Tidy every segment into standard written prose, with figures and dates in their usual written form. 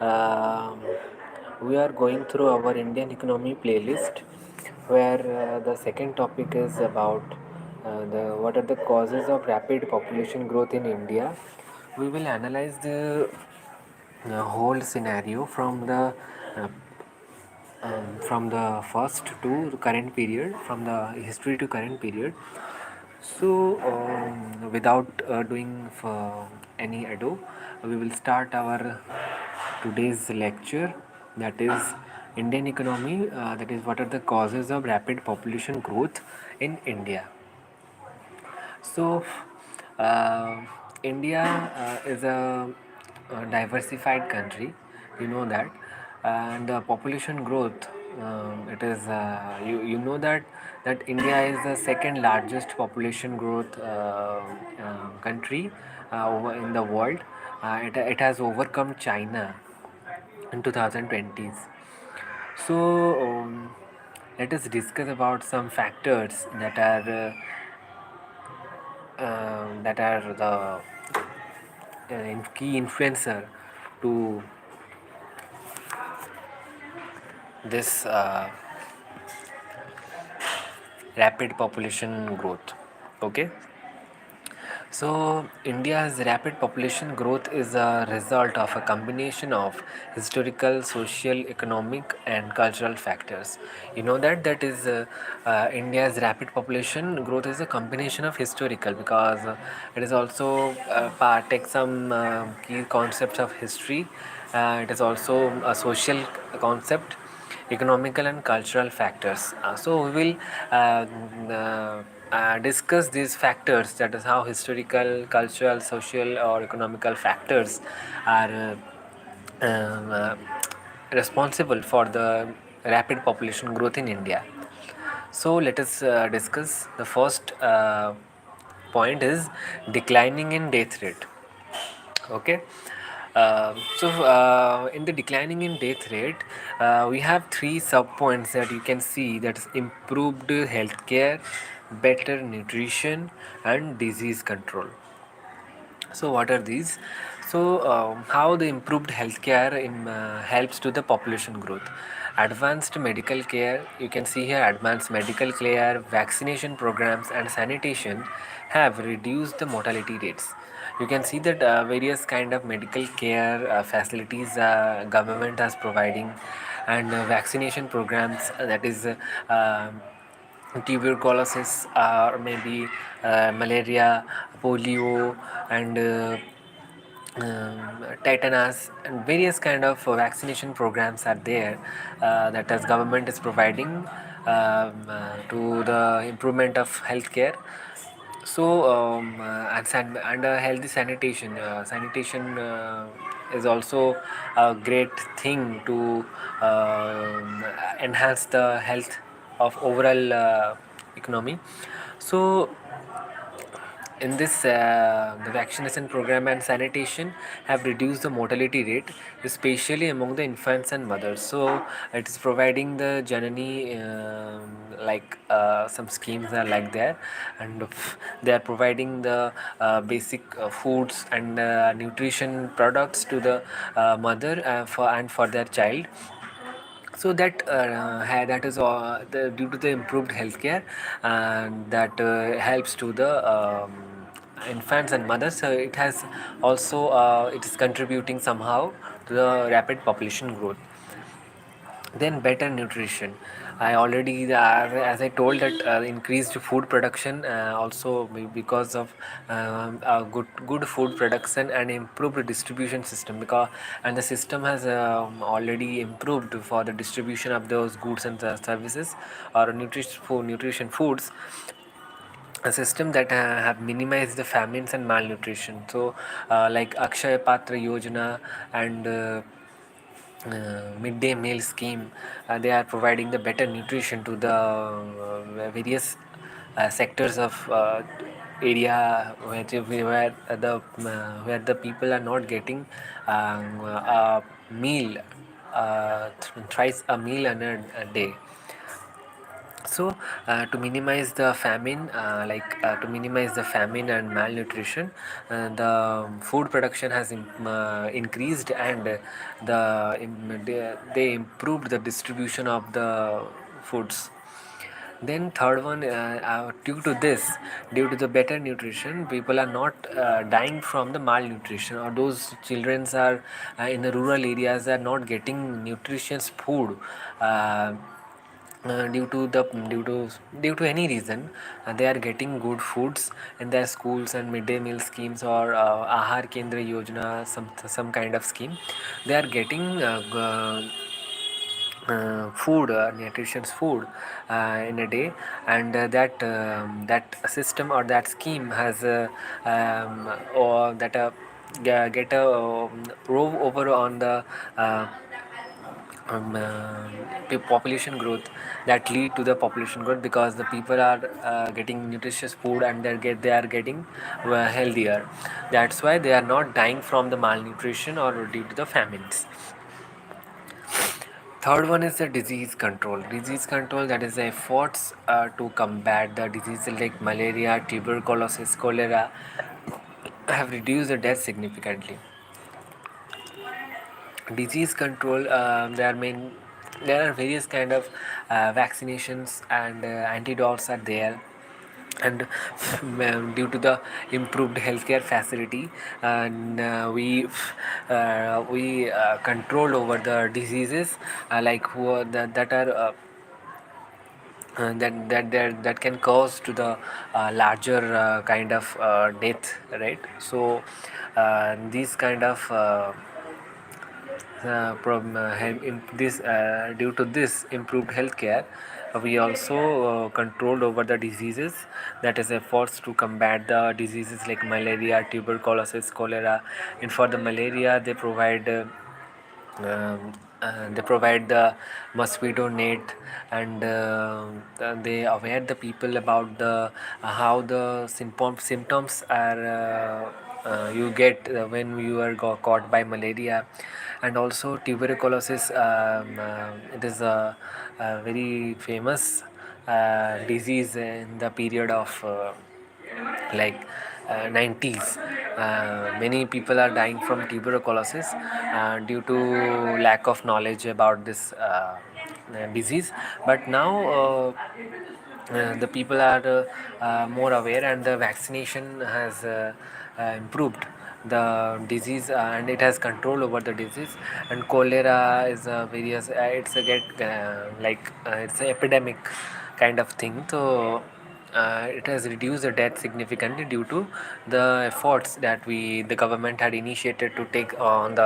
Um, we are going through our Indian economy playlist, where the second topic is about the what are the causes of rapid population growth in India. We will analyze the whole scenario uh, from the first to the current period, from the history to current period. So, without doing for any ado, we will start our today's lecture, that is Indian economy, that is what are the causes of rapid population growth in India. So, uh, India is a diversified country, you know that, and the population growth. It is you know that India is the second largest population growth country over in the world. It has overcome China in 2020s. So let us discuss about some factors that are the key influencer to this rapid population growth. Okay. So, India's rapid population growth is a result of a combination of historical, social, economic, and cultural factors. You know that is India's rapid population growth is a combination of historical, because it is also take some key concepts of history. It is also a social concept, economical and cultural factors. So we will discuss these factors, that is how historical, cultural, social or economical factors are um, uh, responsible for the rapid population growth in India. So let us discuss. The first point is declining in death rate. Okay. In the declining in death rate, we have three sub points that you can see, that is improved healthcare, better nutrition, and disease control. So what are these? So how the improved healthcare helps to the population growth? Advanced medical care, you can see here, advanced medical care, vaccination programs, and sanitation have reduced the mortality rates. You can see that various kind of medical care facilities government is providing, and vaccination programs, that is tuberculosis, or maybe malaria, polio, and tetanus, and various kind of vaccination programs are there, that as government is providing to the improvement of healthcare. So and healthy sanitation, is also a great thing to enhance the health of overall economy. So in this, the vaccination program and sanitation have reduced the mortality rate, especially among the infants and mothers. So it is providing the Janani, like some schemes are like there, and they are providing the basic foods and nutrition products to the mother for their child. So that is due to the improved healthcare, and that helps to the infants and mothers. So it has also it is contributing somehow to the rapid population growth. Then better nutrition. I already, as I told, that increased food production, also because of good food production and improved distribution system, because and the system has already improved for the distribution of those goods and services, or nutrition foods, a system that have minimized the famines and malnutrition. So like Akshaya Patra Yojana and midday meal scheme, they are providing the better nutrition to the various sectors of area where the people are not getting a meal, thrice a meal in a day. So to minimize the famine, to minimize the famine and malnutrition, the food production has increased, and they improved the distribution of the foods. Then third one, due to the better nutrition, people are not dying from the malnutrition, or those children are in the rural areas are not getting nutritious food. Uh, due to any reason, they are getting good foods in their schools and midday meal schemes, or Ahar Kendra Yojana, some kind of scheme. They are getting food, nutritious food in a day, and that system or that scheme has or that get a rove over on the uh, population growth, that lead to the population growth, because the people are getting nutritious food, and they are getting healthier. That's why they are not dying from the malnutrition or due to the famines. Third one is the disease control. Disease control, that is the efforts to combat the diseases like malaria, tuberculosis, cholera, have reduced the death significantly. Disease control, there are various kind of vaccinations and antidotes are there, and due to the improved healthcare facility, and we control over the diseases that are that can cause to the larger kind of death, right? So these kind of this due to this improved healthcare, we also controlled over the diseases, that is efforts to combat the diseases like malaria, tuberculosis, cholera. And for the malaria, they provide the mosquito net, and they aware the people about the how the symptoms are you get when you are caught by malaria. And also tuberculosis, it is a very famous disease in the period of like 90s. Many people are dying from tuberculosis due to lack of knowledge about this disease. But now the people are more aware, and the vaccination has improved the disease, and it has control over the disease. And cholera is a various it's a get it's an epidemic kind of thing. So it has reduced the death significantly due to the efforts that the government had initiated to take on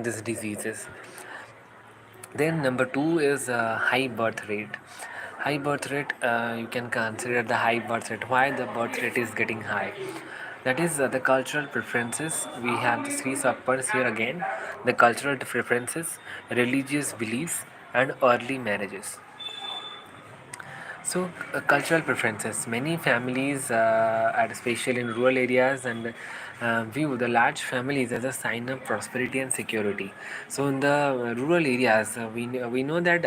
these diseases. Then number two is high birth rate. High birth rate, you can consider the high birth rate. Why the birth rate is getting high? That is the cultural preferences. We have the three subparts here again: the cultural preferences, religious beliefs, and early marriages. So, cultural preferences. Many families, especially in rural areas, and view the large families as a sign of prosperity and security. So, in the rural areas, we know that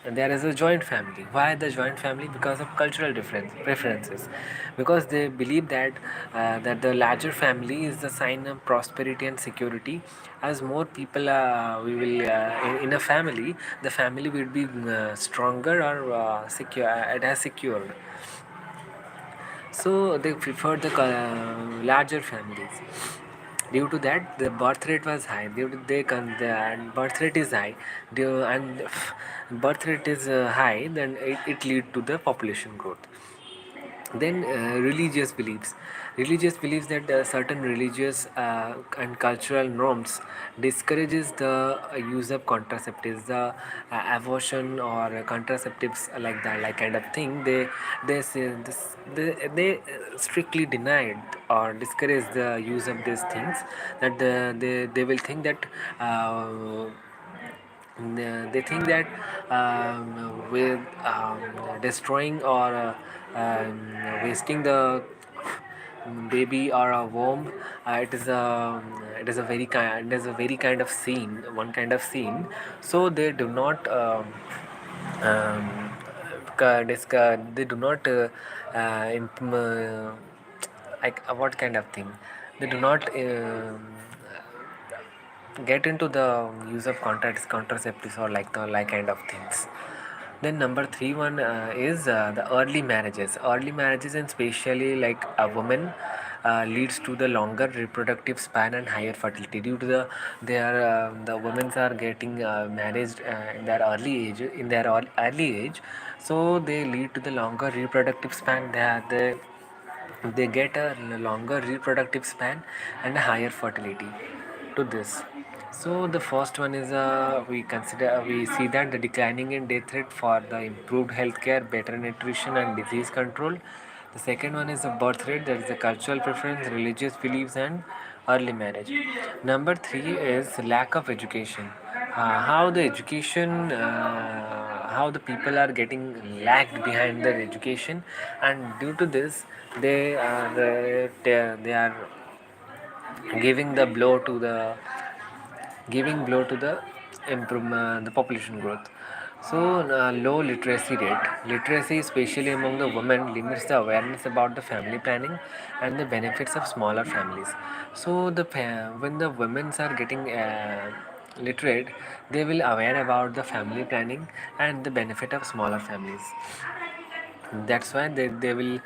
there is a joint family. Why the joint family? Because of cultural difference preferences. Because they believe that the larger family is the sign of prosperity and security. As more people we will in a family, the family will be stronger or secure. It has secured. So they prefer the larger families. Due to that, the birth rate was high. Due to the birth rate is high, and birth rate is high, then it lead to the population growth. Then religious beliefs. Religious beliefs that certain religious and cultural norms discourages the use of contraceptives, the abortion or contraceptives like that, like kind of thing. They say this, they strictly denied or discourage the use of these things, that they will think that they think that with destroying or wasting the baby or a worm, it is a very kind of scene, one kind of scene. So they do not um, they do not like what kind of thing, they do not get into the use of contraceptives or like the like kind of things. Then number three one is the early marriages. Early marriages, and especially like a woman, leads to the longer reproductive span and higher fertility due to the women are getting married in their early age, so they lead to the longer reproductive span. They get a longer reproductive span and a higher fertility to this. So the first one is we see that the declining in death rate for the improved healthcare, better nutrition and disease control. The second one is the birth rate, that is the cultural preference, religious beliefs and early marriage. Number three is lack of education. How the people are getting lagged behind their education, and due to this they are giving the blow to the the population growth. So low literacy rate. Literacy, especially among the women, limits the awareness about the family planning and the benefits of smaller families. So when the women are getting literate, they will aware about the family planning and the benefit of smaller families. That's why they will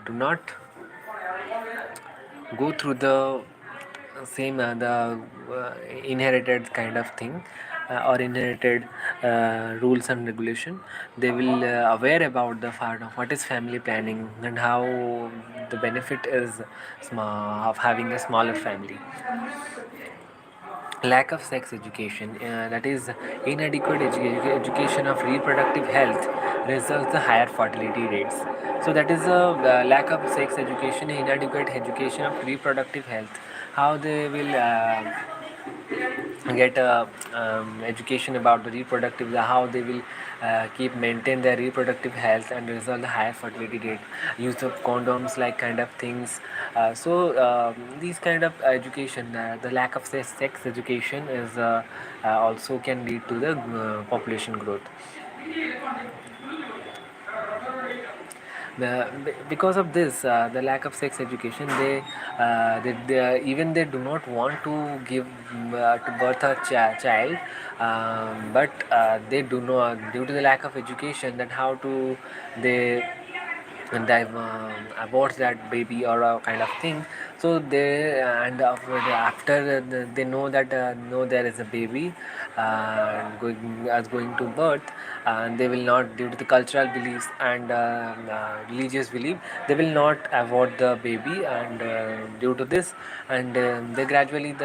do not go through the same the inherited kind of thing, or inherited rules and regulation. They will aware about the part of what is family planning and how the benefit is of having a smaller family. Lack of sex education, that is inadequate education of reproductive health, results the higher fertility rates. So that is the lack of sex education, inadequate education of reproductive health. How they will get education about the reproductive, how they will keep maintain their reproductive health and result the higher fertility rate, use of condoms like kind of things. These kind of education, the lack of sex education is also can lead to the population growth. Because of this, the lack of sex education, even they do not want to give to birth a child, but they do not, due to the lack of education, that how to they and abort that baby or a kind of thing. So they and after they know that know there is a baby going to birth, and they will not, due to the cultural beliefs and religious belief, they will not abort the baby, and due to this, and they gradually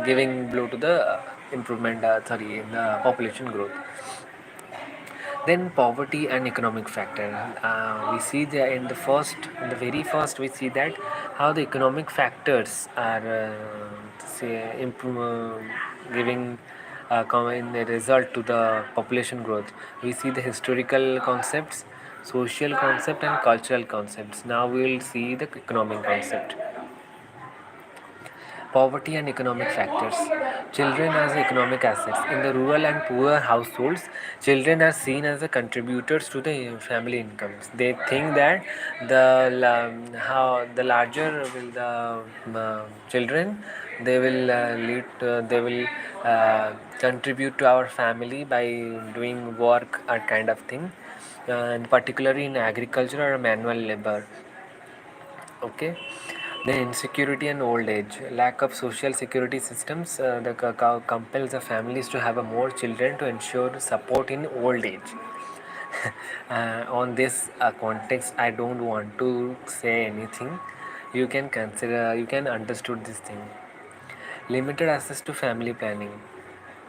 giving blow to the improvement sorry in the population growth. Then poverty and economic factor. We see that in the very first, we see that how the economic factors are giving in the result to the population growth. We see the historical concepts, social concept, and cultural concepts. Now we will see the economic concept. Poverty and economic factors. Children as economic assets. In the rural and poor households, children are seen as the contributors to the family incomes. They think that how the larger will the children, they will they will contribute to our family by doing work or kind of thing, and particularly in agriculture or manual labor. Okay. The insecurity and old age. Lack of social security systems compels the families to have a more children to ensure support in old age. On this context, I don't want to say anything. You can consider, you can understood this thing. Limited access to family planning.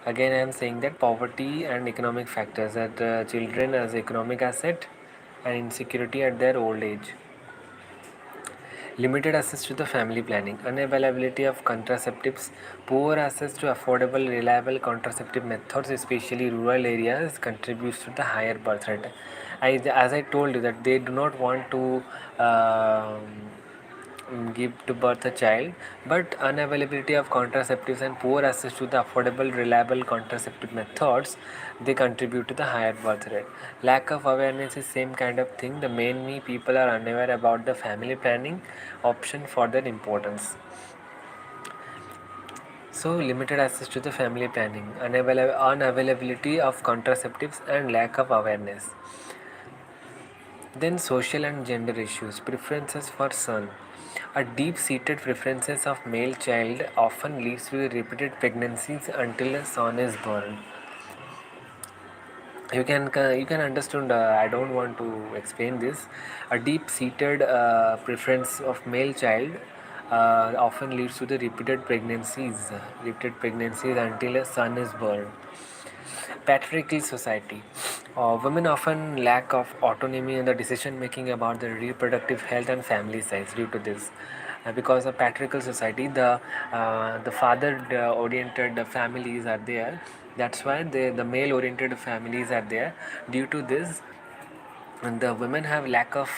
Again, I am saying that poverty and economic factors, that children as economic asset and insecurity at their old age. Limited access to the family planning, unavailability of contraceptives, poor access to affordable, reliable contraceptive methods, especially rural areas, contributes to the higher birth rate. As I told you that they do not want to give to birth a child, but unavailability of contraceptives and poor access to the affordable, reliable contraceptive methods, they contribute to the higher birth rate. Lack of awareness is same kind of thing. The mainly people are unaware about the family planning option for their importance. So limited access to the family planning, unavailability of contraceptives and lack of awareness. Then social and gender issues, preferences for son. A deep-seated preferences of male child often leads to repeated pregnancies until a son is born. You can understand. I don't want to explain this. A deep-seated preference of male child often leads to the repeated pregnancies until a son is born. Patriarchal society. Women often lack of autonomy in the decision making about their reproductive health and family size due to this. Because of patriarchal society, the father oriented families are there. That's why the male oriented families are there. Due to this, and the women have lack of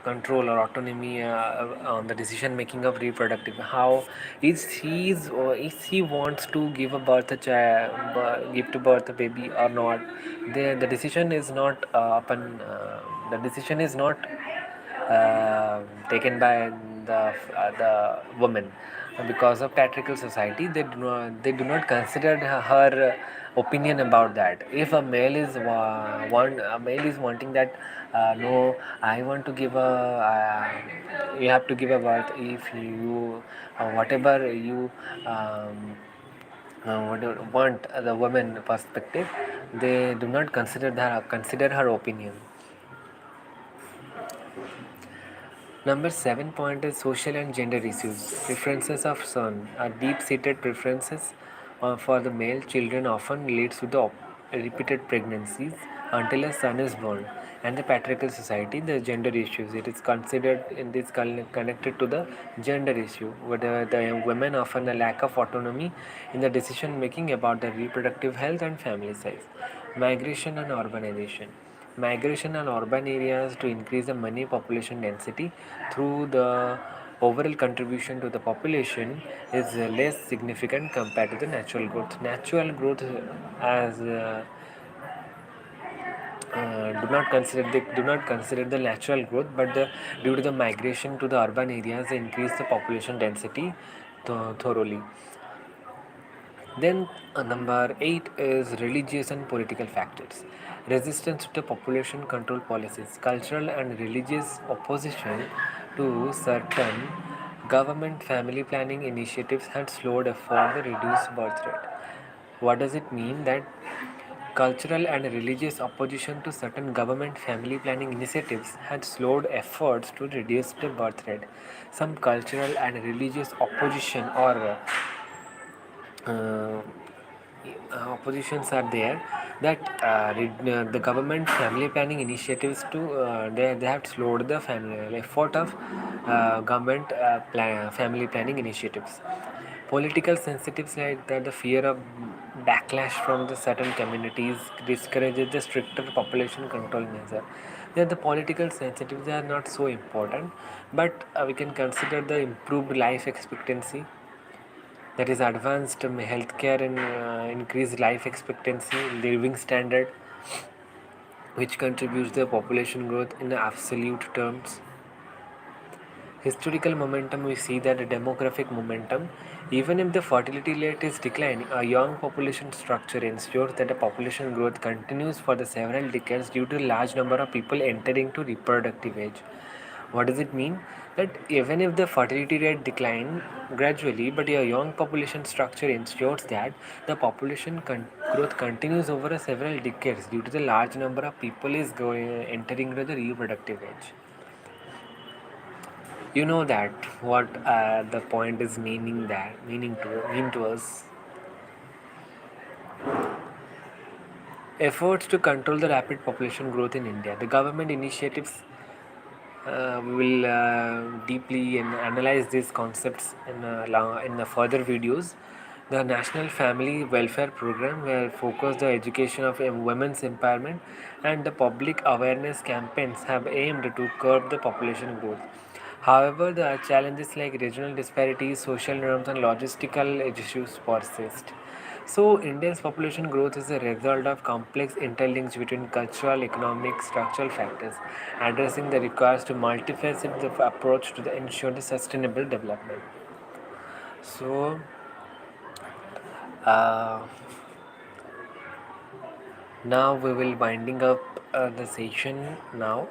control or autonomy on the decision making of reproductive. How if he wants to give a birth a child, give to birth a baby or not, the decision is not the decision is not taken by the woman. Because of patriarchal society, they do not consider her opinion about that. If a male is wanting that, no, I want to give a you have to give a birth. If you whatever you want the woman perspective, they do not consider her opinion. Number 7 point is social and gender issues. Preferences of son are deep-seated preferences for the male children often leads to the repeated pregnancies until a son is born. And the patriarchal society, the gender issues, it is considered in this connected to the gender issue, where the women often a lack of autonomy in the decision making about the reproductive health and family size. Migration and urbanization. Migration and urban areas to increase the money population density through the overall contribution to the population is less significant compared to the natural growth. Natural growth as do not consider the natural growth, but due to the migration to the urban areas, they increase the population density thoroughly. Then number 8 is religious and political factors. Resistance to population control policies, cultural and religious opposition to certain government family planning initiatives had slowed effort to reduce birth rate. What does it mean? That cultural and religious opposition to certain government family planning initiatives had slowed efforts to reduce the birth rate. Some cultural and religious opposition or uh, oppositions are there, that the government family planning initiatives they have slowed the family effort of government family planning initiatives. Political sensitives, like that the fear of backlash from the certain communities discourages the stricter population control measure. Then the political sensitives are not so important, but we can consider the improved life expectancy, that is advanced healthcare and increased life expectancy, living standard, which contributes to the population growth in absolute terms. Historical momentum, we see that the demographic momentum, even if the fertility rate is declining, a young population structure ensures that the population growth continues for the several decades due to a large number of people entering to reproductive age. What does it mean? That even if the fertility rate decline gradually, but a young population structure ensures that the growth continues over a several decades due to the large number of people is entering into the reproductive age. You know that what the point is mean to us. Efforts to control the rapid population growth in India. The government initiatives, we will deeply analyze these concepts in the further videos. The National Family Welfare Program, where focus the education of women's empowerment and the public awareness campaigns have aimed to curb the population growth. However, the challenges like regional disparities, social norms, and logistical issues persist. So, India's population growth is a result of complex interlinks between cultural, economic, structural factors. Addressing the requires to multifaceted approach to the ensure the sustainable development. So, uh, now we will winding up the session now.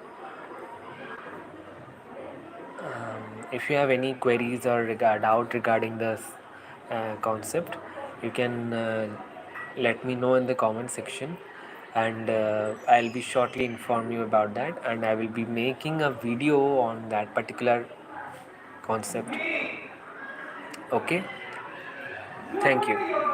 If you have any queries or doubt regarding this concept, you can let me know in the comment section, and I'll be shortly inform you about that, and I will be making a video on that particular concept. Okay, thank you.